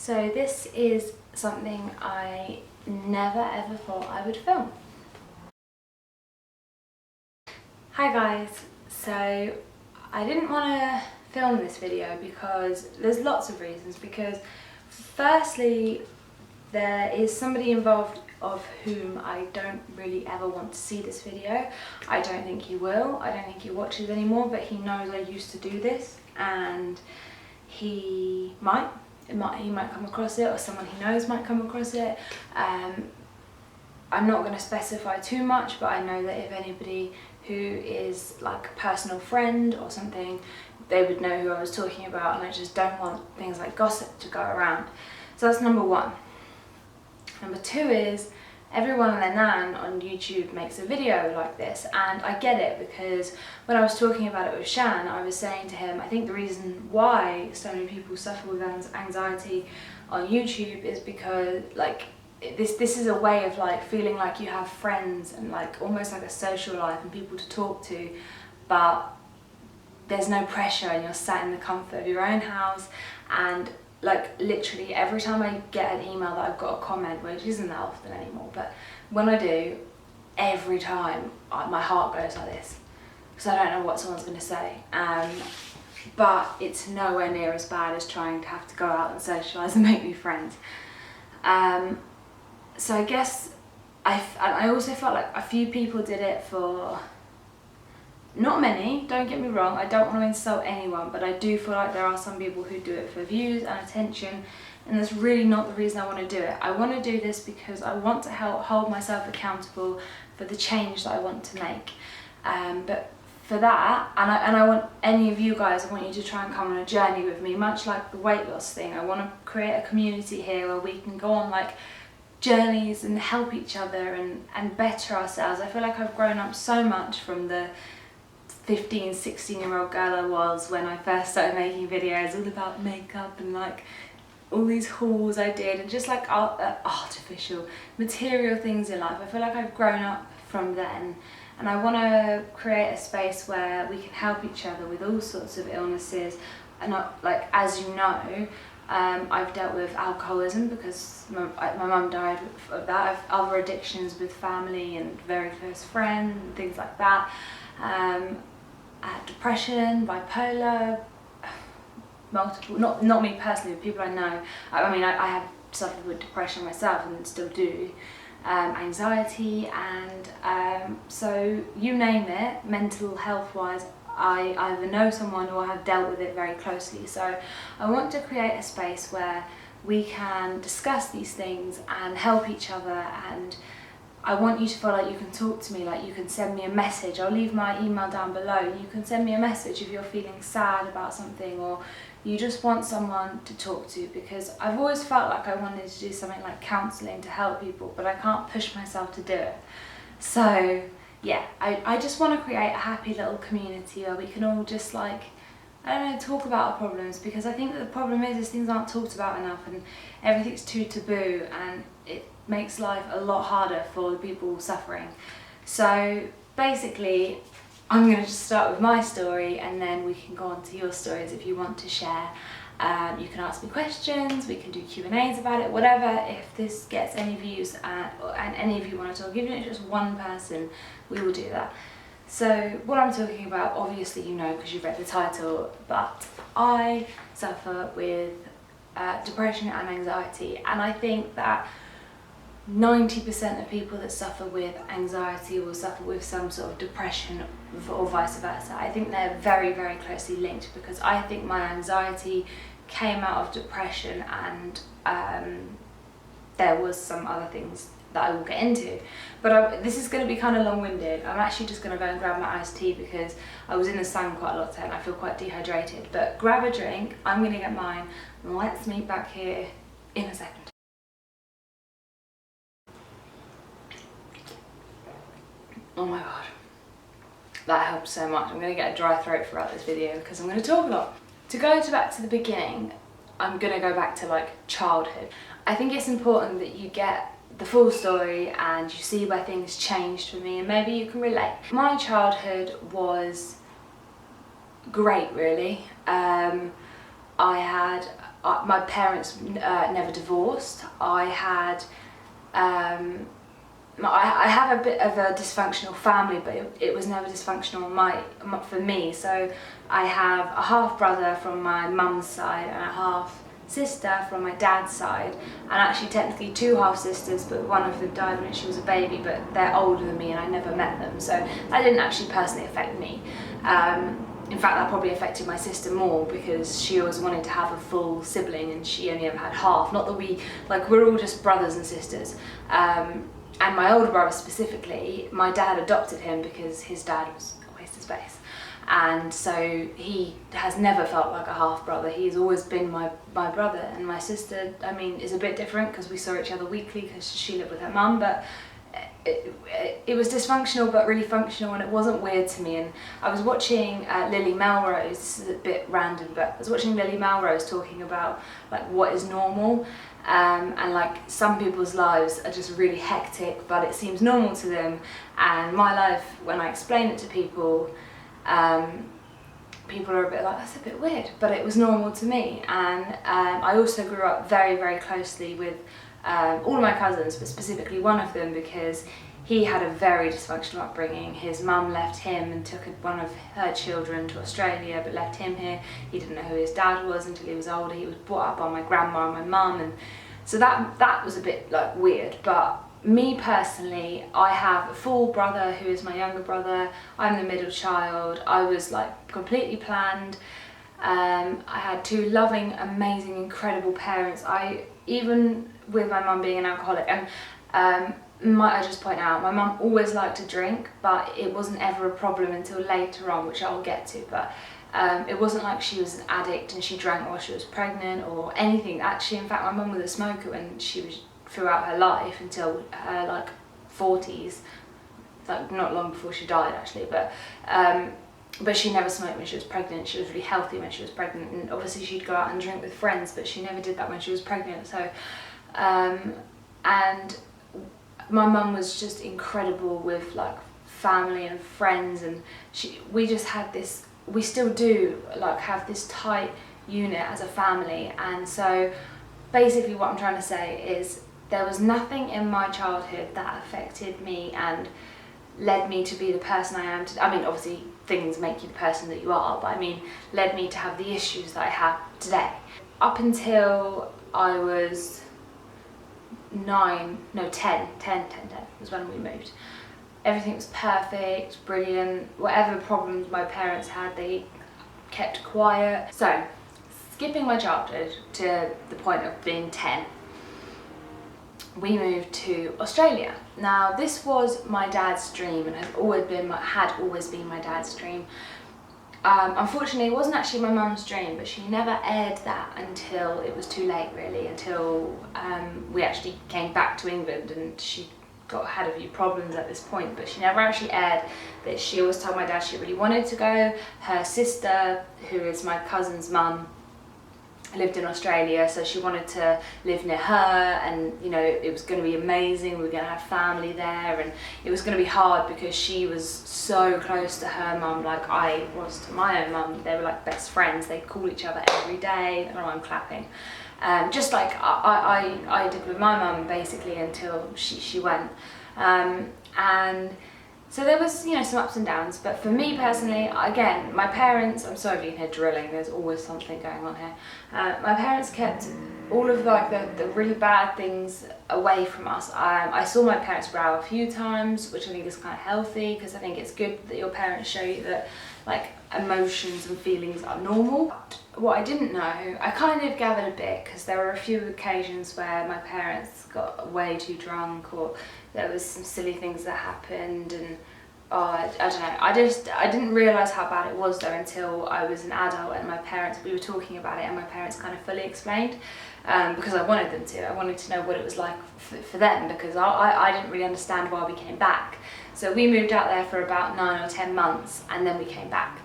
So this is something I never ever thought I would film. Hi guys, so I didn't want to film this video because there's lots of reasons. Because firstly, there is somebody involved of whom I don't really ever want to see this video. I don't think he will. I don't think he watches anymore, but he knows I used to do this, and he might come across it, or someone he knows might come across it. I'm not going to specify too much, but I know that if anybody who is like a personal friend or something, they would know who I was talking about, and I just don't want things like gossip to go around. So that's number one. Number two is everyone and their nan on YouTube makes a video like this, and I get it, because when I was talking about it with Shan, I was saying to him, I think the reason why so many people suffer with anxiety on YouTube is because like this is a way of like feeling like you have friends and like almost like a social life and people to talk to, but there's no pressure and you're sat in the comfort of your own house. And like literally every time I get an email that I've got a comment, which isn't that often anymore, but when I do, every time my heart goes like this, because I don't know what someone's going to say. But it's nowhere near as bad as trying to have to go out and socialise and make new friends. So I guess I also felt like a few people did it for, not many, don't get me wrong, I don't want to insult anyone, but I do feel like there are some people who do it for views and attention, and that's really not the reason I want to do it. I want to do this because I want to help hold myself accountable for the change that I want to make. But for that, and I want any of you guys, I want you to try and come on a journey with me, much like the weight loss thing. I want to create a community here where we can go on like journeys and help each other and better ourselves. I feel like I've grown up so much from the 15, 16-year-old girl I was when I first started making videos all about makeup and like all these hauls I did and just like artificial material things in life. I feel like I've grown up from then, and I want to create a space where we can help each other with all sorts of illnesses. And not, like, as you know, I've dealt with alcoholism because my mum died of that. I've other addictions with family and very close friends and things like that. Depression, bipolar, multiple, not me personally, but people I know. I mean, I have suffered with depression myself and still do. Anxiety, and so you name it, mental health wise, I either know someone or have dealt with it very closely. So I want to create a space where we can discuss these things and help each other, and I want you to feel like you can talk to me, like you can send me a message. I'll leave my email down below. You can send me a message if you're feeling sad about something, or you just want someone to talk to, because I've always felt like I wanted to do something like counselling to help people, but I can't push myself to do it. So yeah, I just want to create a happy little community where we can all just like, I don't know, talk about our problems, because I think that the problem is things aren't talked about enough and everything's too taboo, and it makes life a lot harder for the people suffering. So basically, I'm going to just start with my story, and then we can go on to your stories if you want to share. You can ask me questions, we can do Q&As about it, whatever. If this gets any views and any of you want to talk, even if it's just one person, we will do that. So what I'm talking about, obviously you know because you've read the title, but I suffer with depression and anxiety, and I think that 90% of people that suffer with anxiety will suffer with some sort of depression, or vice versa. I think they're very, very closely linked, because I think my anxiety came out of depression, and there was some other things that I will get into. But this is going to be kind of long-winded. I'm actually just going to go and grab my iced tea because I was in the sun quite a lot today and I feel quite dehydrated. But grab a drink, I'm going to get mine, and let's meet back here in a second. Oh my god, that helped so much. I'm going to get a dry throat throughout this video because I'm going to talk a lot. To go back to the beginning, I'm going to go back to like childhood. I think it's important that you get the full story and you see where things changed for me, and maybe you can relate. My childhood was great, really. I had my parents never divorced. I have a bit of a dysfunctional family, but it was never dysfunctional for me. So I have a half brother from my mum's side and a half sister from my dad's side, and actually technically 2 half sisters, but one of them died when she was a baby, but they're older than me and I never met them, so that didn't actually personally affect me. In fact, that probably affected my sister more, because she always wanted to have a full sibling and she only ever had half. Not that we're all just brothers and sisters. And my older brother specifically, my dad adopted him because his dad was a waste of space. And so he has never felt like a half brother. He's always been my brother. And my sister, I mean, is a bit different because we saw each other weekly because she lived with her mum, but it was dysfunctional but really functional, and it wasn't weird to me. And I was watching Lily Melrose, this is a bit random, but I was watching Lily Melrose talking about like what is normal, and like some people's lives are just really hectic but it seems normal to them, and my life, when I explain it to people, people are a bit like, that's a bit weird, but it was normal to me. And I also grew up very, very closely with all of my cousins, but specifically one of them, because he had a very dysfunctional upbringing. His mum left him and took one of her children to Australia, but left him here. He didn't know who his dad was until he was older. He was brought up by my grandma and my mum, and so that was a bit like weird. But me personally, I have a full brother who is my younger brother. I'm the middle child. I was like completely planned. I had 2 loving, amazing, incredible parents. Even with my mum being an alcoholic, and might I just point out, my mum always liked to drink, but it wasn't ever a problem until later on, which I'll get to. But it wasn't like she was an addict and she drank while she was pregnant or anything. Actually, in fact, my mum was a smoker when she was throughout her life until her like 40s, like not long before she died actually. But she never smoked when she was pregnant. She was really healthy when she was pregnant, and obviously she'd go out and drink with friends, but she never did that when she was pregnant. So and my mum was just incredible with like family and friends, and we just had this, we still do like have this tight unit as a family. And so basically what I'm trying to say is there was nothing in my childhood that affected me and led me to be the person I am today. I mean, obviously things make you the person that you are, but I mean led me to have the issues that I have today. Up until I was 10 was when we moved. Everything was perfect, brilliant. Whatever problems my parents had, they kept quiet. So, skipping my childhood to the point of being 10, we moved to Australia. Now, this was my dad's dream and had always been my dad's dream. Unfortunately, it wasn't actually my mum's dream, but she never aired that until it was too late, really, until we actually came back to England, and she had a few problems at this point, but she never actually aired that she always told my dad she really wanted to go. Her sister, who is my cousin's mum, lived in Australia, so she wanted to live near her, and you know, it was going to be amazing. We were going to have family there, and it was going to be hard because she was so close to her mum, like I was to my own mum. They were like best friends. They'd call each other every day. I don't know why I'm clapping. Just like I did with my mum, basically, until she went. And so there was, you know, some ups and downs, but for me personally, again, my parents, I'm sorry if you can hear drilling, there's always something going on here. My parents kept all of like the really bad things away from us. I saw my parents row a few times, which I think is kind of healthy, because I think it's good that your parents show you that like emotions and feelings are normal. What I didn't know, I kind of gathered a bit, because there were a few occasions where my parents got way too drunk, or there was some silly things that happened, and I don't know, I didn't realise how bad it was though until I was an adult and we were talking about it, and my parents kind of fully explained, because I wanted them to. I wanted to know what it was like for them, because I didn't really understand why we came back. So we moved out there for about 9 or 10 months, and then we came back.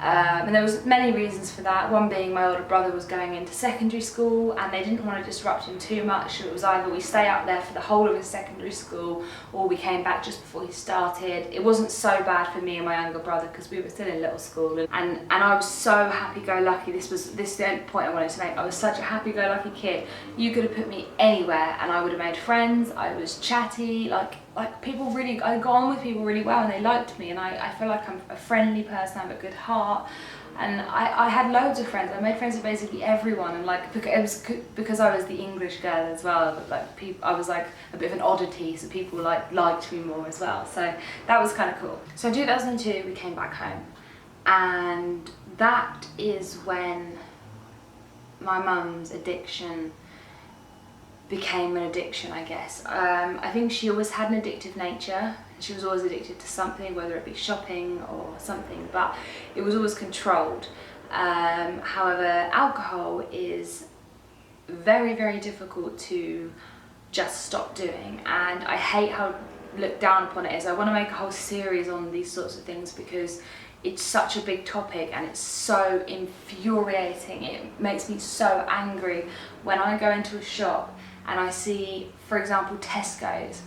And there was many reasons for that, one being my older brother was going into secondary school and they didn't want to disrupt him too much, so it was either we stay up there for the whole of his secondary school or we came back just before he started. It wasn't so bad for me and my younger brother because we were still in little school, and I was so happy-go-lucky. This is the point I wanted to make. I was such a happy-go-lucky kid. You could have put me anywhere and I would have made friends. I was chatty, like people really, I got on with people really well and they liked me, and I feel like I'm a friendly person, I have a good heart, and I had loads of friends. I made friends with basically everyone, and like it was because I was the English girl as well, but like I was like a bit of an oddity, so people liked me more as well, so that was kind of cool. So in 2002 we came back home, and that is when my mum's addiction became an addiction, I guess. I think she always had an addictive nature. She was always addicted to something, whether it be shopping or something, but it was always controlled. However, alcohol is very, very difficult to just stop doing, and I hate how looked down upon it is. I want to make a whole series on these sorts of things because it's such a big topic and it's so infuriating. It makes me so angry when I go into a shop and I see, for example, Tesco's.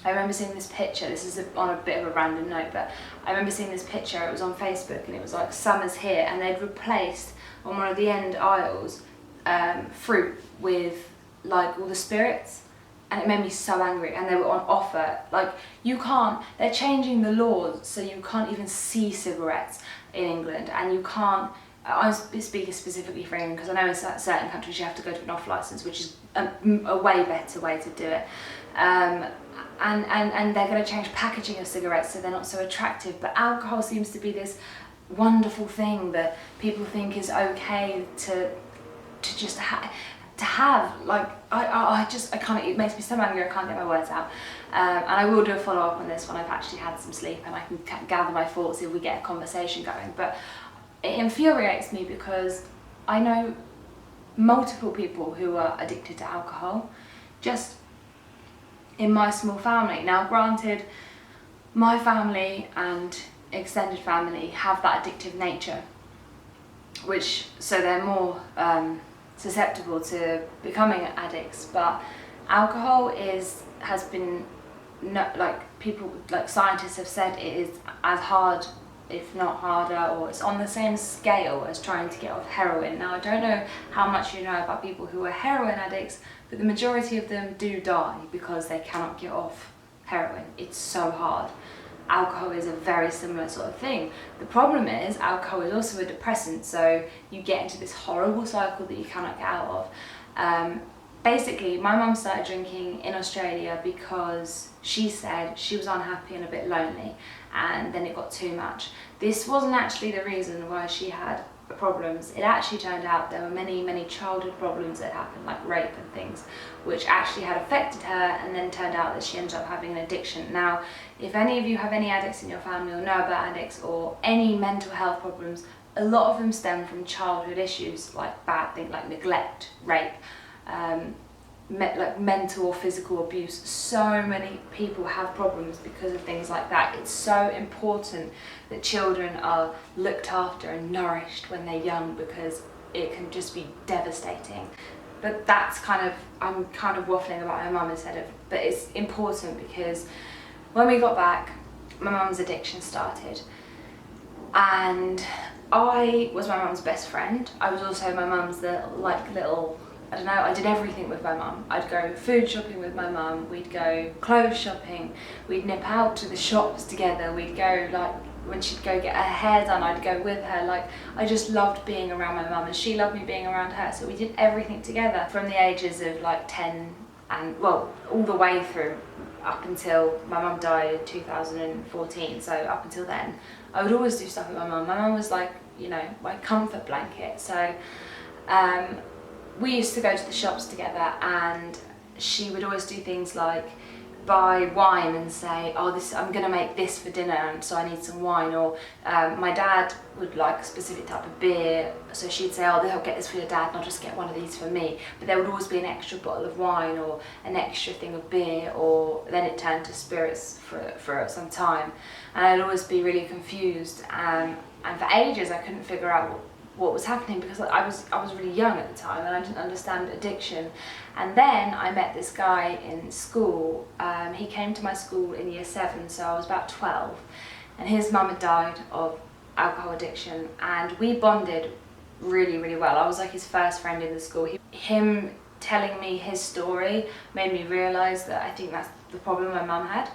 I remember seeing this picture, this is on a bit of a random note, but I remember seeing this picture, it was on Facebook, and it was like summer's here, and they'd replaced on one of the end aisles fruit with like all the spirits, and it made me so angry, and they were on offer. Like, you can't, they're changing the laws so you can't even see cigarettes in England, and you can't, I'm speaking specifically for England because I know in certain countries you have to go to an off licence, which is a way better way to do it. And they're going to change packaging of cigarettes so they're not so attractive. But alcohol seems to be this wonderful thing that people think is okay to just have. Like, I can't, it makes me so angry I can't get my words out. And I will do a follow up on this when I've actually had some sleep and I can gather my thoughts if we get a conversation going. But it infuriates me because I know multiple people who are addicted to alcohol, just in my small family. Now granted, my family and extended family have that addictive nature, which, so they're more susceptible to becoming addicts, but alcohol has been, people, like scientists have said, it is as hard, if not harder, or it's on the same scale as trying to get off heroin. Now I don't know how much you know about people who are heroin addicts, but the majority of them do die because they cannot get off heroin. It's so hard. Alcohol is a very similar sort of thing. The problem is alcohol is also a depressant, so you get into this horrible cycle that you cannot get out of. Basically, my mum started drinking in Australia because she said she was unhappy and a bit lonely, and then it got too much. This wasn't actually the reason why she had problems. It actually turned out there were many, many childhood problems that happened, like rape and things, which actually had affected her, and then turned out that she ended up having an addiction. Now, if any of you have any addicts in your family or know about addicts or any mental health problems, a lot of them stem from childhood issues, like bad things like neglect, rape, like mental or physical abuse. So many people have problems because of things like that. It's so important that children are looked after and nourished when they're young, because it can just be devastating. But that's I'm kind of waffling about my mum instead of, but it's important because when we got back, my mum's addiction started, and I was my mum's best friend. I was also my mum's little, I don't know, I did everything with my mum. I'd go food shopping with my mum, we'd go clothes shopping, we'd nip out to the shops together, we'd go, like, when she'd go get her hair done, I'd go with her. Like, I just loved being around my mum and she loved me being around her, so we did everything together from the ages of like 10 and, well, all the way through up until my mum died in 2014, so up until then I would always do stuff with my mum. My mum was like, you know, my comfort blanket. So we used to go to the shops together, and she would always do things like buy wine and say, oh, I'm gonna make this for dinner, and so I need some wine. Or my dad would like a specific type of beer, so she'd say, oh, I'll get this for your dad and I'll just get one of these for me. But there would always be an extra bottle of wine or an extra thing of beer, or then it turned to spirits for some time. And I'd always be really confused. And for ages I couldn't figure out what was happening, because I was really young at the time and I didn't understand addiction. And then I met this guy in school. He came to my school in year 7, so I was about 12, and his mum had died of alcohol addiction, and we bonded really, really well. I was like his first friend in the school. Him telling me his story made me realise that I think that's the problem my mum had.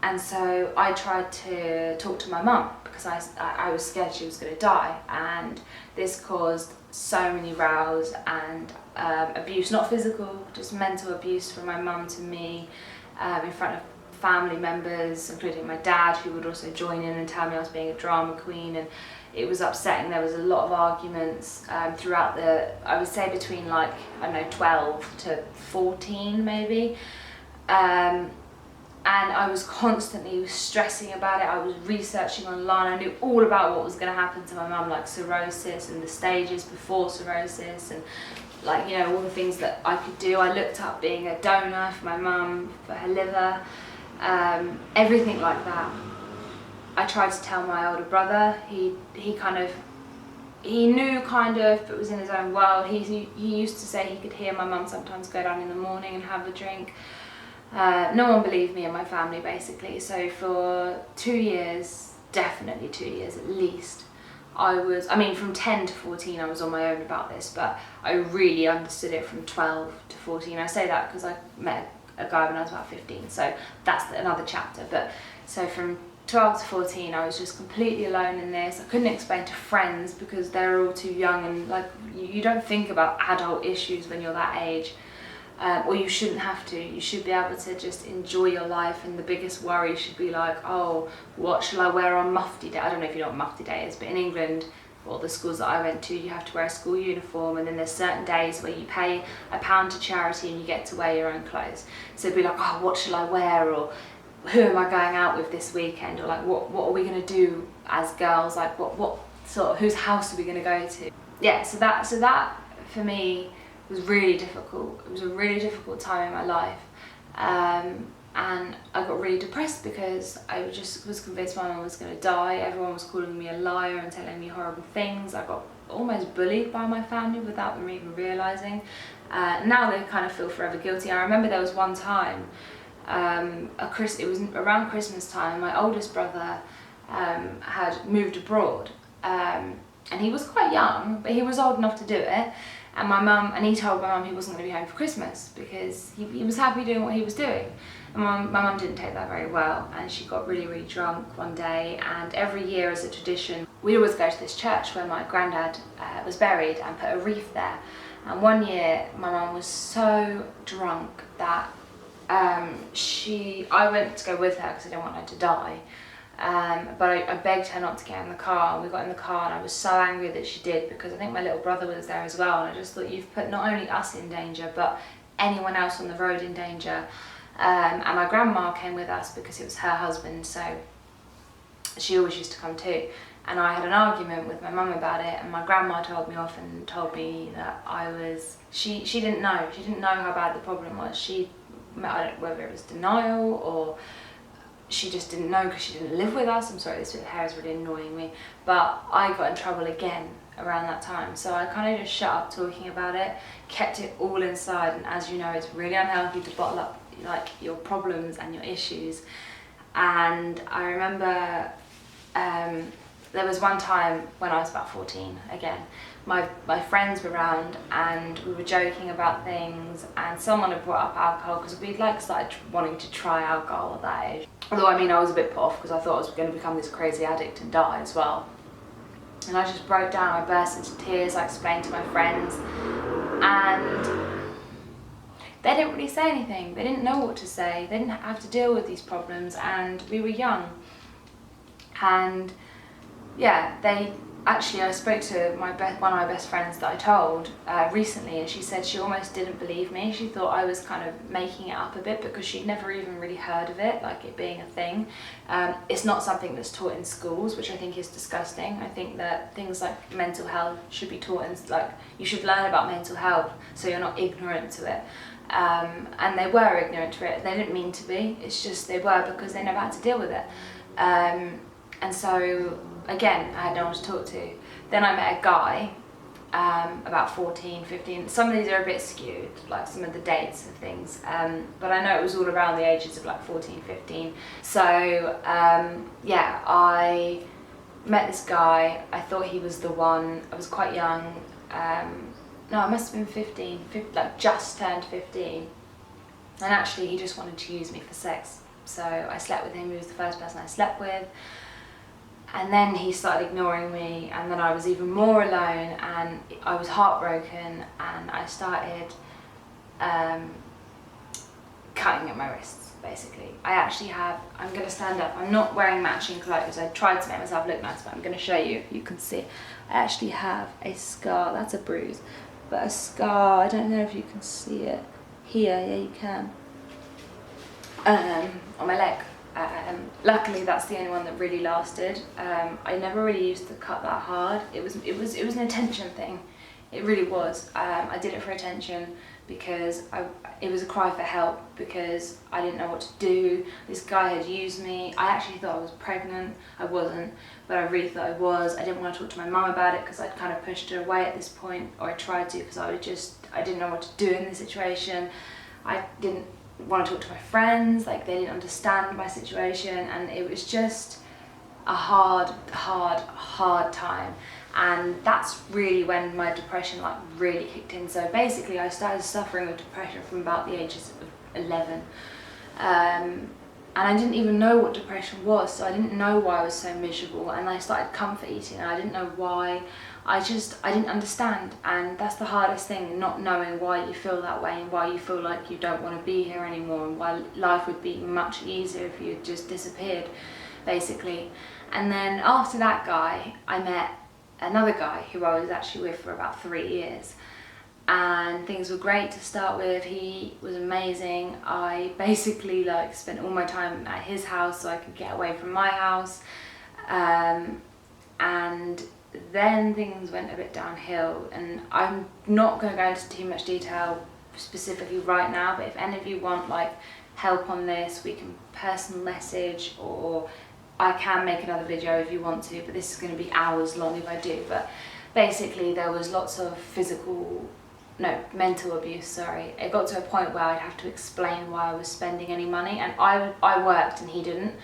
And so I tried to talk to my mum, because I was scared she was going to die, and this caused so many rows and abuse, not physical, just mental abuse from my mum to me, in front of family members, including my dad, who would also join in and tell me I was being a drama queen. And it was upsetting. There was a lot of arguments throughout I would say between, like, I don't know, 12 to 14 maybe. And I was constantly stressing about it. I was researching online. I knew all about what was going to happen to my mum, like cirrhosis and the stages before cirrhosis, and, like, you know, all the things that I could do. I looked up being a donor for my mum, for her liver, everything like that. I tried to tell my older brother. He knew kind of, but was in his own world. He used to say he could hear my mum sometimes go down in the morning and have a drink. No one believed me and my family, basically. So for 2 years, definitely 2 years at least, from 10 to 14 I was on my own about this, but I really understood it from 12 to 14. I say that because I met a guy when I was about 15, so that's another chapter. But so from 12 to 14 I was just completely alone in this. I couldn't explain to friends because they were all too young, and, like, you don't think about adult issues when you're that age. Or you shouldn't have to. You should be able to just enjoy your life, and the biggest worry should be like, oh, what shall I wear on Mufti Day? I don't know if you know what Mufti Day is, but in England, well, the schools that I went to, you have to wear a school uniform, and then there's certain days where you pay £1 to charity and you get to wear your own clothes. So it'd be like, oh, what shall I wear? Or who am I going out with this weekend? Or, like, what are we going to do as girls? Like, what sort of, whose house are we going to go to? Yeah, so that for me was really difficult. It was a really difficult time in my life, and I got really depressed because I was convinced my mum was going to die. Everyone was calling me a liar and telling me horrible things. I got almost bullied by my family without them even realising. Now they kind of feel forever guilty. I remember there was one time, it was around Christmas time, my oldest brother had moved abroad, and he was quite young, but he was old enough to do it. And he told my mum he wasn't going to be home for Christmas because he was happy doing what he was doing. And my mum didn't take that very well, and she got really, really drunk one day. And every year, as a tradition, we'd always go to this church where my granddad was buried and put a wreath there. And one year, my mum was so drunk that I went to go with her because I didn't want her to die. But I begged her not to get in the car, and we got in the car, and I was so angry that she did, because I think my little brother was there as well, and I just thought, you've put not only us in danger but anyone else on the road in danger. And my grandma came with us because it was her husband, so she always used to come too. And I had an argument with my mum about it, and my grandma told me off and told me that she didn't know how bad the problem was. I don't know whether it was denial or she just didn't know because she didn't live with us. I'm sorry, this bit of hair is really annoying me. But I got in trouble again around that time. So I kind of just shut up talking about it, kept it all inside. And as you know, it's really unhealthy to bottle up, like, your problems and your issues. And I remember there was one time when I was about 14, again, my friends were around and we were joking about things, and someone had brought up alcohol because we'd started wanting to try alcohol at that age. Although, I was a bit put off because I thought I was going to become this crazy addict and die as well. And I just broke down, I burst into tears, I explained to my friends, and they didn't really say anything. They didn't know what to say. They didn't have to deal with these problems, and we were young. And yeah, I spoke to one of my best friends that I told recently, and she said she almost didn't believe me. She thought I was kind of making it up a bit because she'd never even really heard of it, like it being a thing. It's not something that's taught in schools, which I think is disgusting. I think that things like mental health should be taught you should learn about mental health so you're not ignorant to it. And they were ignorant to it. They didn't mean to be. It's just they were because they never had to deal with it. And so again, I had no one to talk to. Then I met a guy, about 14, 15. Some of these are a bit skewed, like some of the dates and things, but I know it was all around the ages of like 14, 15. So yeah, I met this guy. I thought he was the one. I was quite young. No, I must have been 15, like just turned 15. And actually he just wanted to use me for sex. So I slept with him. He was the first person I slept with. And then he started ignoring me, and then I was even more alone, and I was heartbroken, and I started cutting at my wrists, basically. I'm going to stand up. I'm not wearing matching clothes. I tried to make myself look nice, but I'm going to show you. You can see. I actually have a scar. That's a bruise. But a scar, I don't know if you can see it. Here, yeah, you can. On my leg. Luckily that's the only one that really lasted. I never really used to cut that hard. It was an attention thing. It really was. I did it for attention because it was a cry for help, because I didn't know what to do. This guy had used me. I actually thought I was pregnant. I wasn't, but I really thought I was. I didn't want to talk to my mum about it because I'd kind of pushed her away at this point, or I tried to, because I didn't know what to do in the situation. I didn't want to talk to my friends, like they didn't understand my situation, and it was just a hard time. And that's really when my depression like really kicked in. So basically I started suffering with depression from about the ages of 11, and I didn't even know what depression was, so I didn't know why I was so miserable, and I started comfort eating and I didn't know why. I didn't understand, and that's the hardest thing, not knowing why you feel that way and why you feel like you don't want to be here anymore, and why life would be much easier if you had just disappeared, basically. And then after that guy, I met another guy who I was actually with for about 3 years, and things were great to start with. He was amazing. I basically like spent all my time at his house so I could get away from my house, and then things went a bit downhill, and I'm not going to go into too much detail specifically right now, but if any of you want like help on this, we can personal message, or I can make another video if you want to, but this is going to be hours long if I do. But basically there was lots of mental abuse, sorry. It got to a point where I'd have to explain why I was spending any money, and I worked and he didn't.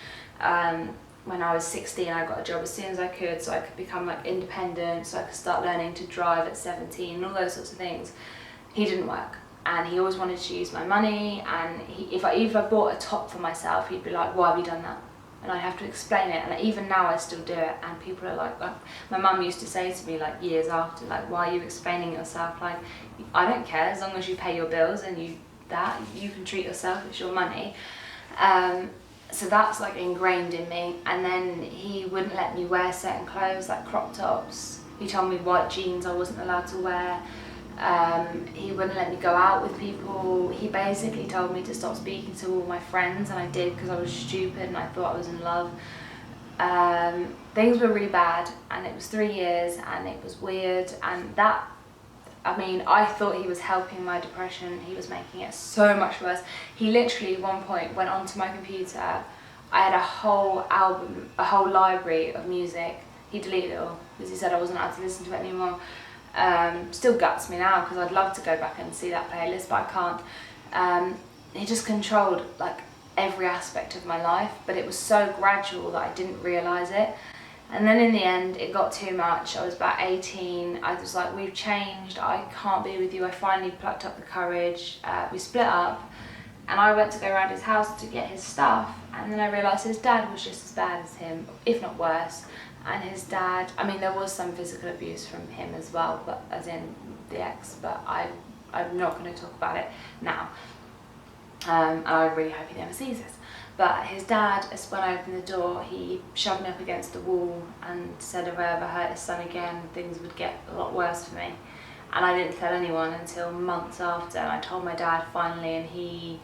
When I was 16, I got a job as soon as I could, so I could become like independent, so I could start learning to drive at 17 and all those sorts of things. He didn't work, and he always wanted to use my money, and if I bought a top for myself, he'd be like, why have you done that? And I'd have to explain it, and even now I still do it, and people are like my mum used to say to me like years after, like, why are you explaining yourself? Like, I don't care, as long as you pay your bills and you can treat yourself, it's your money. So that's like ingrained in me. And then he wouldn't let me wear certain clothes like crop tops. He told me white jeans I wasn't allowed to wear. He wouldn't let me go out with people. He basically told me to stop speaking to all my friends, and I did because I was stupid and I thought I was in love. Things were really bad, and it was 3 years, and it was weird, and I thought he was helping my depression. He was making it so much worse. He literally at one point went onto my computer. I had a whole album, a whole library of music. He deleted it all because he said I wasn't allowed to listen to it anymore. Still guts me now because I'd love to go back and see that playlist, but I can't. He just controlled like every aspect of my life, but it was so gradual that I didn't realise it. And then in the end, it got too much. I was about 18. I was like, we've changed. I can't be with you. I finally plucked up the courage. We split up, and I went to go around his house to get his stuff. And then I realised his dad was just as bad as him, if not worse. And his dad, there was some physical abuse from him as well, but as in the ex. But I'm not going to talk about it now. And I really hope he never sees this. But his dad, when I opened the door, he shoved me up against the wall and said if I ever hurt his son again, things would get a lot worse for me. And I didn't tell anyone until months after, and I told my dad finally, and he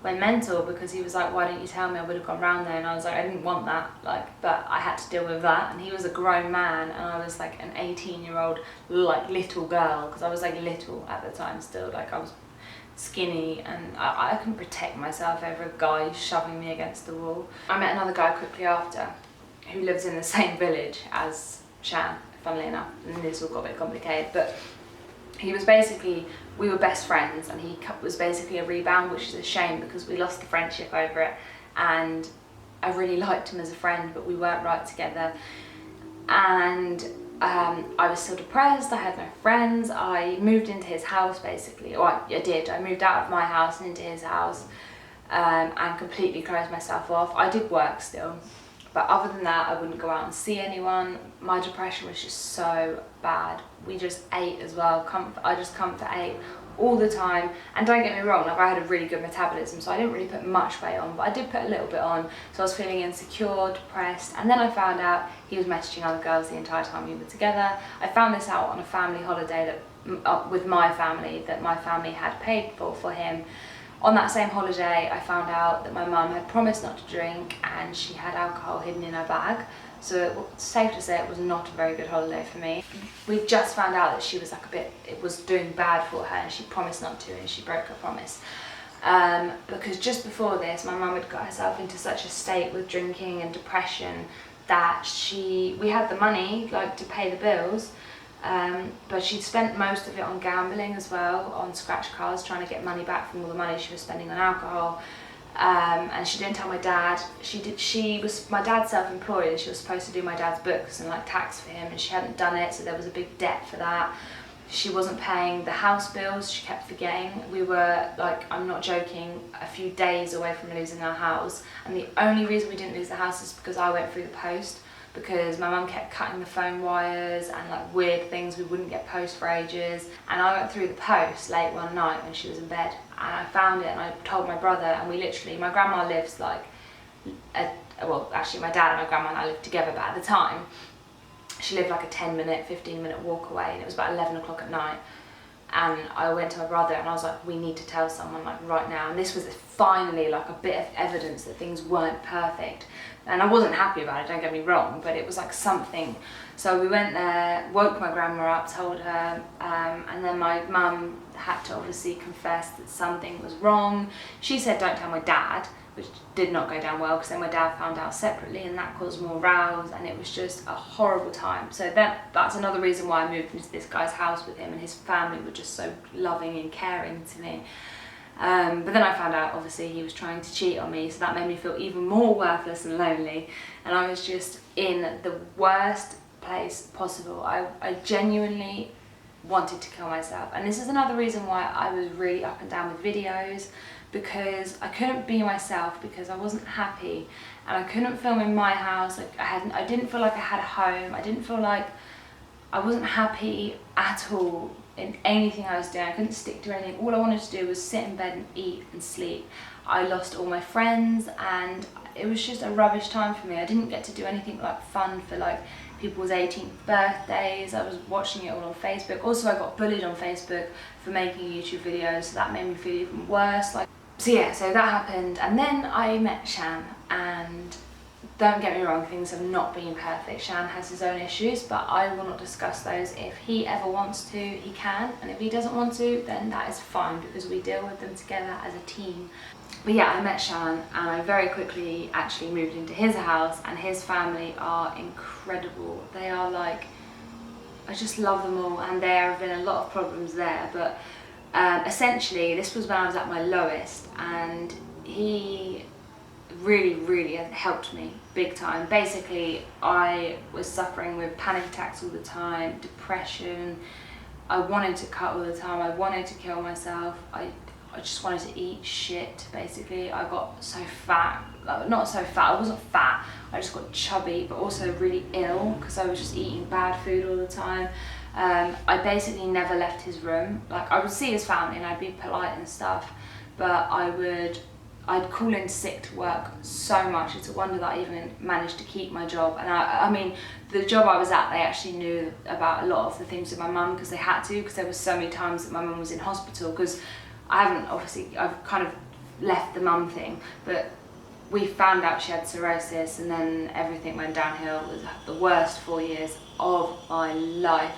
went mental because he was like, why didn't you tell me? I would have gone round there. And I was like, I didn't want that, but I had to deal with that. And he was a grown man, and I was like an 18-year-old little girl, because I was like little at the time still, I was skinny, and I couldn't protect myself over a guy shoving me against the wall. I met another guy quickly after, who lives in the same village as Shan, funnily enough, and this all got a bit complicated, but he was basically, we were best friends, and he was basically a rebound, which is a shame because we lost the friendship over it, and I really liked him as a friend, but we weren't right together. And I was still depressed, I had no friends, I moved into his house basically, or I did, I moved out of my house and into his house, and completely closed myself off. I did work still, but other than that I wouldn't go out and see anyone. My depression was just so bad. We just ate as well, I just comfort ate all the time, and don't get me wrong, like I had a really good metabolism, so I didn't really put much weight on, but I did put a little bit on, so I was feeling insecure, depressed. And then I found out he was messaging other girls the entire time we were together. I found this out on a family holiday that with my family, that my family had paid for him. On that same holiday, I found out that my mum had promised not to drink, and she had alcohol hidden in her bag. So it's safe to say it was not a very good holiday for me. We just found out that she was like it was doing bad for her, and she promised not to, and she broke her promise. Because just before this, my mum had got herself into such a state with drinking and depression that we had the money like to pay the bills, but she'd spent most of it on gambling as well, on scratch cards, trying to get money back from all the money she was spending on alcohol. And she didn't tell my dad. My dad's self-employed, and she was supposed to do my dad's books and like tax for him, and she hadn't done it, so there was a big debt for that. She wasn't paying the house bills, she kept forgetting. We were, like, I'm not joking, a few days away from losing our house, and the only reason we didn't lose the house is because I went through the post, because my mum kept cutting the phone wires and like weird things, we wouldn't get post for ages, and I went through the post late one night when she was in bed, and I found it, and I told my brother, and we literally, my grandma lives like, well actually my dad and my grandma and I lived together, but at the time she lived like a 10-minute, 15-minute walk away, and it was about 11 o'clock at night. And I went to my brother and I was like, we need to tell someone like right now. And this was finally like a bit of evidence that things weren't perfect. And I wasn't happy about it, don't get me wrong, but it was like something. So we went there, woke my grandma up, told her, and then my mum had to obviously confess that something was wrong. She said, don't tell my dad, which did not go down well, because then my dad found out separately, and that caused more rows, and it was just a horrible time. So that's another reason why I moved into this guy's house with him, and his family were just so loving and caring to me. But then I found out obviously he was trying to cheat on me, so that made me feel even more worthless and lonely, and I was just in the worst place possible. I genuinely wanted to kill myself, and this is another reason why I was really up and down with videos, because I couldn't be myself, because I wasn't happy, and I couldn't film in my house. Like I didn't feel like I had a home. I didn't feel like, I wasn't happy at all in anything I was doing. I couldn't stick to anything. All I wanted to do was sit in bed and eat and sleep. I lost all my friends, and it was just a rubbish time for me. I didn't get to do anything like fun for like people's 18th birthdays. I was watching it all on Facebook. Also, I got bullied on Facebook for making YouTube videos, so that made me feel even worse. So that happened, and then I met Shan, and don't get me wrong, things have not been perfect. Shan has his own issues, but I will not discuss those. If he ever wants to, he can, and if he doesn't want to, then that is fine, because we deal with them together as a team. But yeah, I met Shan, and I very quickly actually moved into his house, and his family are incredible. They are like, I just love them all, and there have been a lot of problems there, but essentially this was when I was at my lowest, and he really helped me big time. Basically, I was suffering with panic attacks all the time, depression. I wanted to cut all the time. I wanted to kill myself. I just wanted to eat shit, basically. I got so fat, not so fat, I wasn't fat, I just got chubby, but also really ill, because I was just eating bad food all the time. I basically never left his room. Like, I would see his family and I'd be polite and stuff, but I'd call in sick to work so much. It's a wonder that I even managed to keep my job. And I mean, the job I was at, they actually knew about a lot of the things with my mum, because they had to, because there was so many times that my mum was in hospital, because I've kind of left the mum thing, but we found out she had cirrhosis, and then everything went downhill. It was the worst 4 years of my life.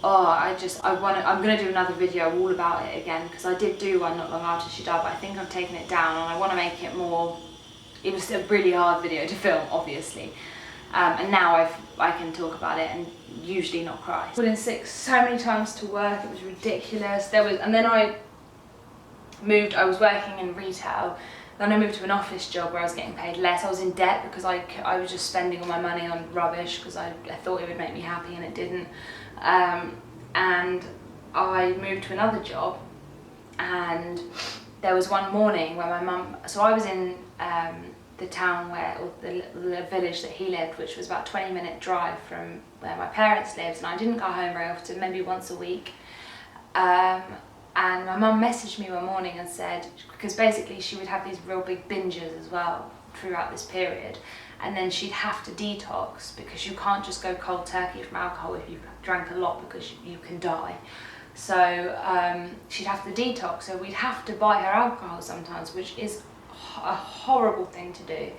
Oh, I'm going to do another video all about it again, because I did do one not long after she died, but I think I've taken it down, and I want to make it more it was a really hard video to film, obviously. And now I can talk about it and usually not cry. I was in sick so many times to work, it was ridiculous. And then I was working in retail, then I moved to an office job where I was getting paid less. I was in debt because I was just spending all my money on rubbish because I thought it would make me happy and it didn't. And I moved to another job, and there was one morning where my mum, so I was in the town or the village that he lived, which was about a 20-minute drive from where my parents lived, and I didn't go home very often, maybe once a week. And my mum messaged me one morning and said, because basically she would have these real big binges as well throughout this period, and then she'd have to detox because you can't just go cold turkey from alcohol if you've drank a lot, because you can die. So she'd have to detox, so we'd have to buy her alcohol sometimes, which is a horrible thing to do.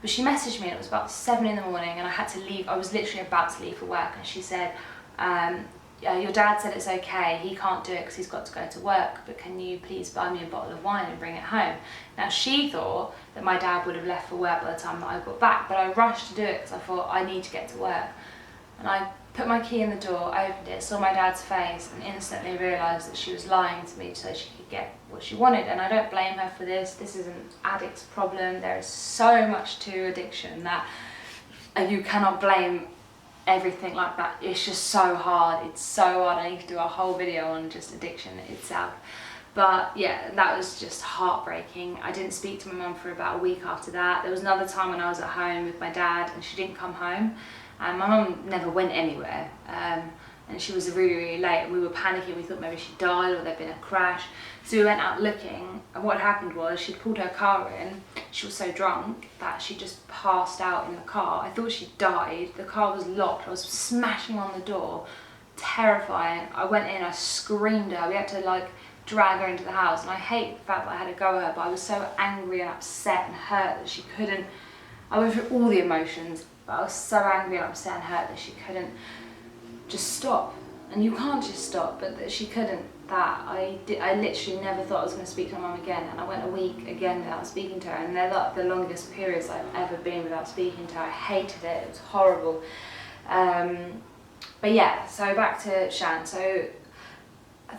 But she messaged me and it was about 7 in the morning and I had to leave. I was literally about to leave for work, and she said, your dad said it's okay, he can't do it because he's got to go to work, but can you please buy me a bottle of wine and bring it home? Now she thought that my dad would have left for work by the time that I got back, but I rushed to do it because I thought I need to get to work. And I put my key in the door, opened it, saw my dad's face, and instantly realised that she was lying to me so she could get what she wanted. And I don't blame her for this. This is an addict's problem. There is so much to addiction that you cannot blame everything like that. It's just so hard. It's so hard. I need to do a whole video on just addiction itself. But yeah, that was just heartbreaking. I didn't speak to my mum for about a week after that. There was another time when I was at home with my dad and she didn't come home. And my mum never went anywhere, and she was really, really late, and we were panicking. We thought maybe she died or there'd been a crash. So we went out looking, and what happened was she'd pulled her car in. She was so drunk that she just passed out in the car. I thought she died. The car was locked. I was smashing on the door, terrifying. I went in, I screamed at her. We had to drag her into the house, and I hate the fact that I had to go at her, but I was so angry and upset and hurt that she couldn't. I went through all the emotions. But I was so angry and upset and hurt that she couldn't just stop. And you can't just stop, but that she couldn't. I literally never thought I was going to speak to my mum again. And I went a week again without speaking to her. And they're like the longest periods I've ever been without speaking to her. I hated it. It was horrible. But yeah, so back to Shan. So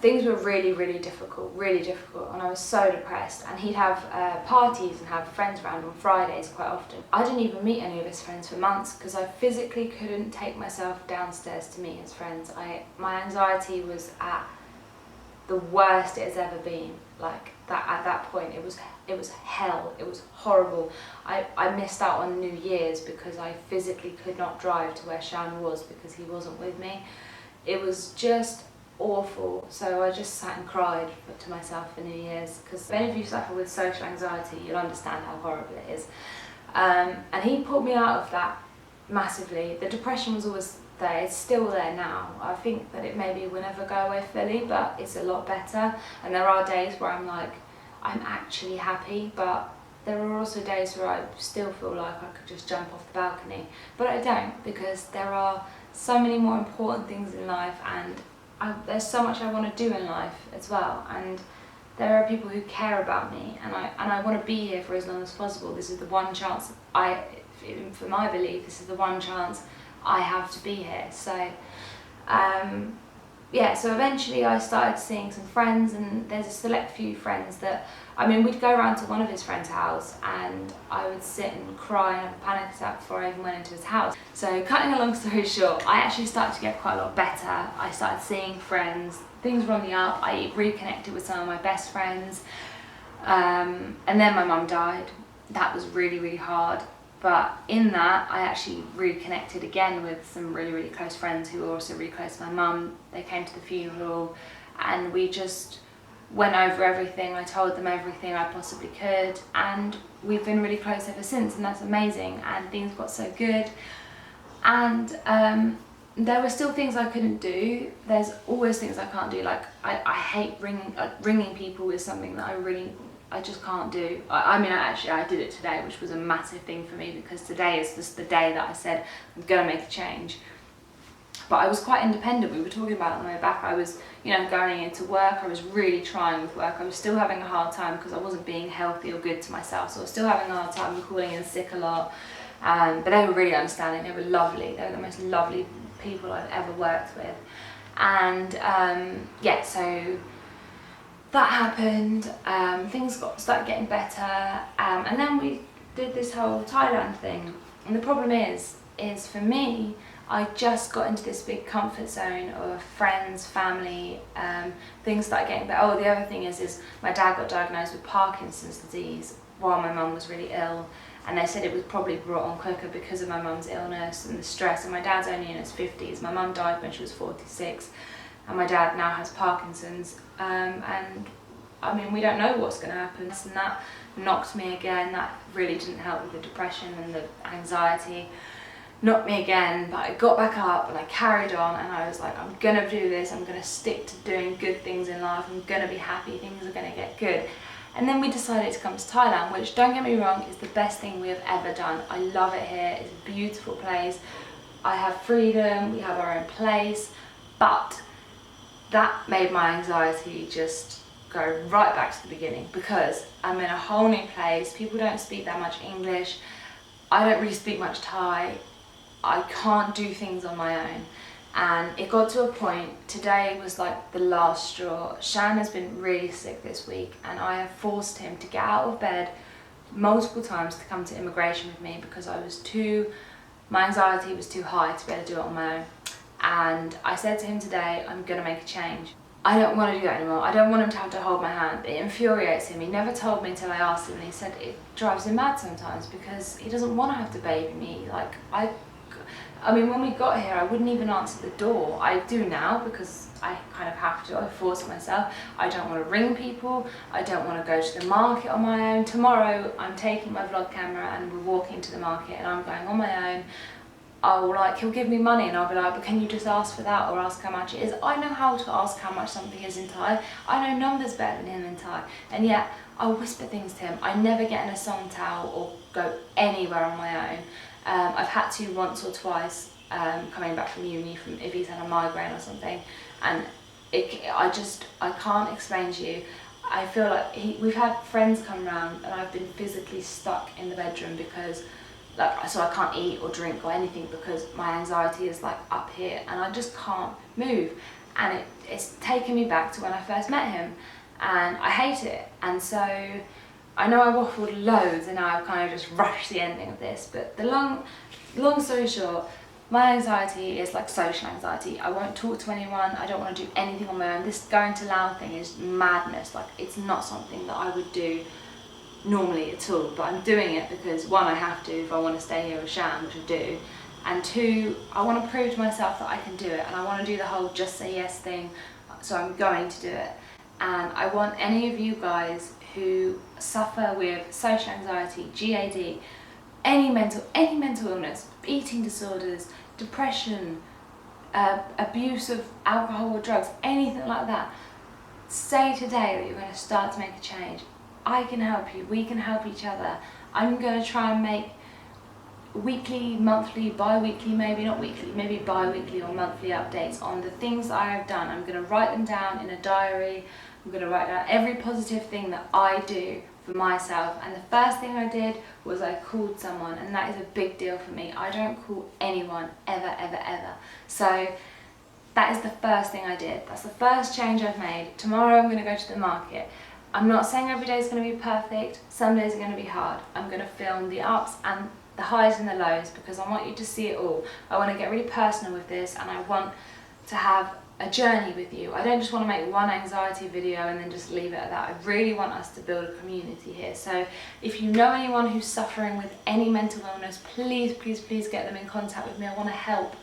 things were really, really difficult, and I was so depressed. And he'd have parties and have friends around on Fridays quite often. I didn't even meet any of his friends for months because I physically couldn't take myself downstairs to meet his friends. My anxiety was at the worst it has ever been. Like that, at that point, it was hell. It was horrible. I missed out on New Year's because I physically could not drive to where Shan was because he wasn't with me. It was just awful. So I just sat and cried to myself for New Year's, because if any of you suffer with social anxiety, you'll understand how horrible it is. And he pulled me out of that massively. The depression was always there. It's still there now. I think that it maybe will never go away fully, but it's a lot better. And there are days where I'm like, I'm actually happy, but there are also days where I still feel like I could just jump off the balcony. But I don't, because there are so many more important things in life, and there's so much I want to do in life as well, and there are people who care about me, and I want to be here for as long as possible. This is the one chance for my belief, this is the one chance I have to be here. So yeah, so eventually I started seeing some friends, and there's a select few friends that, we'd go around to one of his friend's house and I would sit and cry and have a panic attack before I even went into his house. So cutting a long story short, I actually started to get quite a lot better. I started seeing friends, things were on the up, I reconnected with some of my best friends, and then my mum died. That was really, really hard. But in that, I actually reconnected again with some really, really close friends who were also really close to my mum. They came to the funeral and we just went over everything. I told them everything I possibly could, and we've been really close ever since, and that's amazing. And things got so good. And there were still things I couldn't do. There's always things I can't do. Like I hate ringing people is something that I just can't do. I did it today, which was a massive thing for me, because today is just the day that I said I'm gonna make a change. But I was quite independent. We were talking about it on the way back. I was, you know, going into work. I was really trying with work. I was still having a hard time because I wasn't being healthy or good to myself. So I was still having a hard time calling in sick a lot. But they were really understanding. They were lovely. They were the most lovely people I've ever worked with. And yeah, so that happened. Things started getting better. And then we did this whole Thailand thing. And the problem is for me, I just got into this big comfort zone of friends, family, things started getting better. Oh, the other thing is my dad got diagnosed with Parkinson's disease while my mum was really ill. And they said it was probably brought on quicker because of my mum's illness and the stress. And my dad's only in his 50s. My mum died when she was 46. And my dad now has Parkinson's. And I mean, we don't know what's going to happen. And that knocked me again. That really didn't help with the depression and the anxiety. Knocked me again, but I got back up and I carried on, and I was like, I'm gonna do this, I'm gonna stick to doing good things in life, I'm gonna be happy, things are gonna get good. And then we decided to come to Thailand, which, don't get me wrong, is the best thing we have ever done. I love it here, it's a beautiful place, I have freedom, we have our own place, but that made my anxiety just go right back to the beginning, because I'm in a whole new place, people don't speak that much English, I don't really speak much Thai, I can't do things on my own. And it got to a point, today was like the last straw. Shan has been really sick this week, and I have forced him to get out of bed multiple times to come to immigration with me because my anxiety was too high to be able to do it on my own. And I said to him today, I'm gonna make a change. I don't want to do that anymore. I don't want him to have to hold my hand. It infuriates him. He never told me until I asked him, and he said it drives him mad sometimes because he doesn't want to have to baby me. Like, I mean, when we got here, I wouldn't even answer the door. I do now because I kind of have to. I force myself. I don't want to ring people. I don't want to go to the market on my own. Tomorrow, I'm taking my vlog camera and we're walking to the market, and I'm going on my own. He'll give me money and I'll be like, but can you just ask for that or ask how much it is? I know how to ask how much something is in Thai. I know numbers better than him in Thai. And yet, I'll whisper things to him. I never get in a song towel or go anywhere on my own. I've had to once or twice coming back from uni if he's had a migraine or something, and I can't explain to you. I feel like we've had friends come round and I've been physically stuck in the bedroom because so I can't eat or drink or anything because my anxiety is like up here and I just can't move, and it's taken me back to when I first met him, and I hate it. And so I know I waffled loads and now I've kind of just rushed the ending of this, but the long story short, my anxiety is like social anxiety. I won't talk to anyone, I don't want to do anything on my own. This going to Laos thing is madness. Like, it's not something that I would do normally at all, but I'm doing it because one, I have to if I want to stay here with Shan, which I do, and two, I want to prove to myself that I can do it, and I want to do the whole just say yes thing, so I'm going to do it. And I want any of you guys who suffer with social anxiety, GAD, any mental illness, eating disorders, depression, abuse of alcohol or drugs, anything like that, say today that you're going to start to make a change. I can help you, we can help each other. I'm going to try and make weekly, monthly, bi-weekly, maybe not weekly, maybe bi-weekly or monthly updates on the things I have done. I'm going to write them down in a diary. I'm going to write down every positive thing that I do for myself. And the first thing I did was I called someone, and that is a big deal for me. I don't call anyone ever, ever, ever. So that is the first thing I did. That's the first change I've made. Tomorrow I'm going to go to the market. I'm not saying every day is going to be perfect. Some days are going to be hard. I'm going to film the ups and the highs and the lows because I want you to see it all. I want to get really personal with this, and I want to have a journey with you. I don't just want to make one anxiety video and then just leave it at that. I really want us to build a community here. So if you know anyone who's suffering with any mental illness, please, please, please get them in contact with me. I want to help.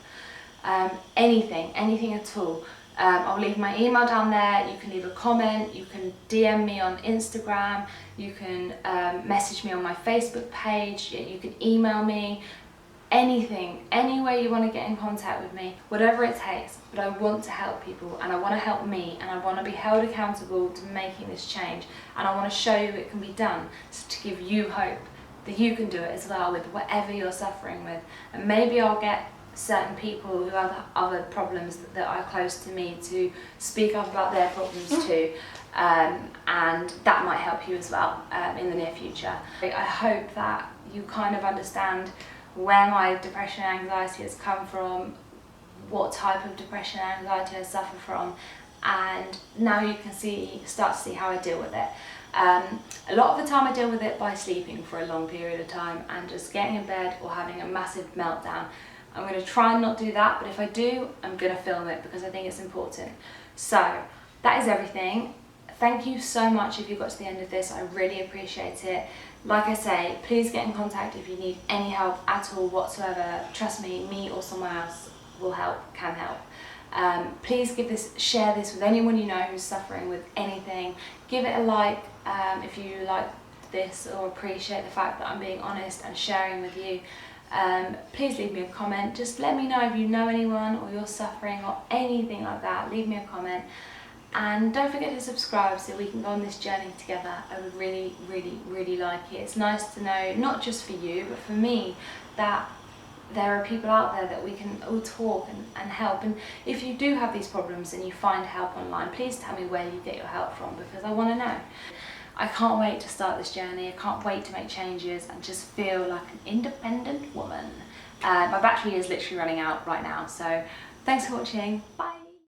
Anything at all. I'll leave my email down there. You can leave a comment, you can DM me on Instagram, you can message me on my Facebook page, you can email me, anything, any way you want to get in contact with me, whatever it takes. But I want to help people, and I want to help me, and I want to be held accountable to making this change, and I want to show you it can be done, so to give you hope that you can do it as well with whatever you're suffering with. And maybe I'll get certain people who have other problems that are close to me to speak up about their problems too, and that might help you as well in the near future. I hope that you kind of understand where my depression and anxiety has come from, what type of depression and anxiety I suffer from, and now you can start to see how I deal with it. A lot of the time I deal with it by sleeping for a long period of time and just getting in bed or having a massive meltdown. I'm going to try and not do that, but if I do, I'm going to film it because I think it's important. So that is everything. Thank you so much if you got to the end of this. I really appreciate it. Like I say, please get in contact if you need any help at all whatsoever. Trust me or someone else will help, can help. Please share this with anyone you know who's suffering with anything. Give it a like if you like this or appreciate the fact that I'm being honest and sharing with you. Please leave me a comment. Just let me know if you know anyone or you're suffering or anything like that. Leave me a comment. And don't forget to subscribe so we can go on this journey together. I would really, really, really like it. It's nice to know, not just for you, but for me, that there are people out there that we can all talk and help. And if you do have these problems and you find help online, please tell me where you get your help from, because I want to know. I can't wait to start this journey. I can't wait to make changes and just feel like an independent woman. My battery is literally running out right now, so thanks for watching. Bye.